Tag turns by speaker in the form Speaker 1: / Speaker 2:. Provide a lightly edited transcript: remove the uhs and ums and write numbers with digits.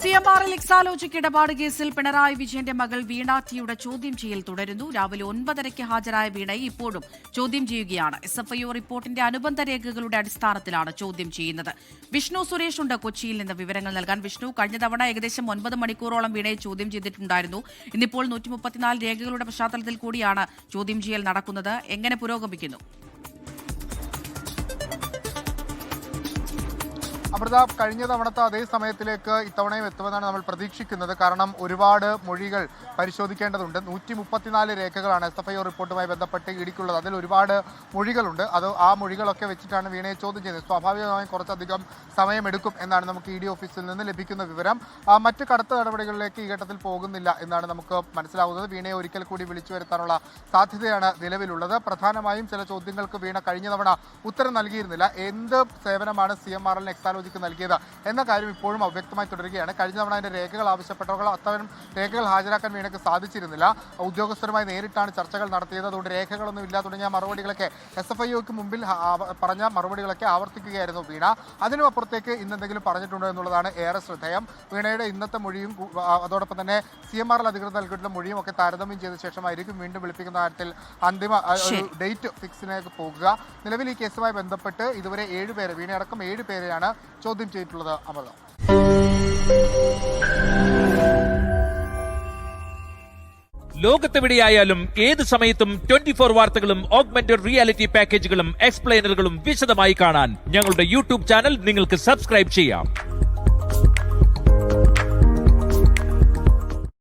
Speaker 1: CMRL Exalogic ഇടപാട് കേസിൽ പിണറായി വിജയന്റെ മകൾ വീണ ടിയുടെ ചോദ്യം ചെയ്യൽ തുടരുന്നു. രാവിലെ 9:30 ഹാജരായ വീണയെ ഇപ്പോഴും ചോദ്യം ചെയ്യുകയാണ്. SFIO റിപ്പോർട്ടിന്റെ അനുബന്ധ രേഖകളുടെ അടിസ്ഥാനത്തിലാണ് ചോദ്യം ചെയ്യുന്നത്. വിഷ്ണു സുരേഷ് ഉണ്ട് കൊച്ചിയിൽ നിന്ന് വിവരങ്ങൾ നൽകാൻ. വിഷ്ണു, കഴിഞ്ഞ തവണ ഏകദേശം 9 മണിക്കൂറോളം വീണയെ ചോദ്യം ചെയ്തിട്ടുണ്ടായിരുന്നു. ഇന്നിപ്പോൾ 134 രേഖകളുടെ പശ്ചാത്തലത്തിൽ കൂടിയാണ് ചോദ്യം ചെയ്യൽ നടക്കുന്നത്. എങ്ങനെ പുരോഗമിക്കുന്നു?
Speaker 2: അമൃത, കഴിഞ്ഞ തവണത്തെ അതേ സമയത്തിലേക്ക് ഇത്തവണയും എത്തുമെന്നാണ് നമ്മൾ പ്രതീക്ഷിക്കുന്നത്. കാരണം ഒരുപാട് മൊഴികൾ പരിശോധിക്കേണ്ടതുണ്ട്. 134 രേഖകളാണ് SFIO റിപ്പോർട്ടുമായി ബന്ധപ്പെട്ട് ഇടിക്കുള്ളത്. അതിൽ ഒരുപാട് മൊഴികളുണ്ട്. ആ മൊഴികളൊക്കെ വെച്ചിട്ടാണ് വീണയെ ചോദ്യം ചെയ്യുന്നത്. സ്വാഭാവികമായും കുറച്ചധികം സമയമെടുക്കും എന്നാണ് നമുക്ക് ED ഓഫീസിൽ നിന്ന് ലഭിക്കുന്ന വിവരം. മറ്റ് കടുത്ത നടപടികളിലേക്ക് ഈ ഘട്ടത്തിൽ പോകുന്നില്ല എന്നാണ് നമുക്ക് മനസ്സിലാവുന്നത്. വീണയെ ഒരിക്കൽ കൂടി വിളിച്ചു വരുത്താനുള്ള സാധ്യതയാണ് നിലവിലുള്ളത്. പ്രധാനമായും ചില ചോദ്യങ്ങൾക്ക് വീണ കഴിഞ്ഞ തവണ ഉത്തരം നൽകിയിരുന്നില്ല. എന്ത് സേവനമാണ് CMRL എക്സാലോജിക്ക് നൽകിയത് എന്ന കാര്യം ഇപ്പോഴും അവ്യക്തമായി തുടരുകയാണ്. കഴിഞ്ഞ തവണ അതിന്റെ രേഖകൾ ആവശ്യപ്പെട്ടവர்கள் അത്തരം രേഖകൾ ഹാജരാക്കാൻ വീണയ്ക്ക് സാധിച്ചിരുന്നില്ല. ഉദ്യോഗസ്ഥരുമായി നേരിട്ടാണ് ചർച്ചകൾ നടത്തിയത്. അതുകൊണ്ട് രേഖകളൊന്നും ഇല്ല തുടങ്ങിയ മറുപടികളൊക്കെ SFIOക്ക് മുമ്പിൽ പറഞ്ഞ മറുപടികളൊക്കെ ആവർത്തിക്കുകയായിരുന്നു വീണ. അതിനും അപ്പുറത്തേക്ക് ഇന്നെന്തെങ്കിലും പറഞ്ഞിട്ടുണ്ടോ എന്നുള്ളതാണ് ഏറെ ശ്രദ്ധേയം. വീണയുടെ ഇന്നത്തെ മൊഴിയും അതോടൊപ്പം തന്നെ CMRL അധികൃതർ നൽകിയിട്ടുള്ള മൊഴിയും ഒക്കെ താരതമ്യം ചെയ്ത ശേഷമായിരിക്കും വീണ്ടും വിളിപ്പിക്കുന്ന കാര്യത്തിൽ അന്തിമ ഡേറ്റ് ഫിക്സിലേക്ക് പോകുക. നിലവിൽ ഈ കേസുമായി ബന്ധപ്പെട്ട് ഇതുവരെ 7 പേരെ, വീണയടക്കം 7 പേരെയാണ് ചോദ്യം ചെയ്തിട്ടുള്ളത്. അമൃത,
Speaker 3: ലോകത്തെവിടെയായാലും ഏത് സമയത്തും 24 വാർത്തകളും ഓഗ്മെന്റഡ് റിയാലിറ്റി പാക്കേജുകളും എക്സ്പ്ലെയിനറുകളും വിശദമായി കാണാൻ ഞങ്ങളുടെ YouTube ചാനൽ നിങ്ങൾക്ക് സബ്സ്ക്രൈബ് ചെയ്യാം.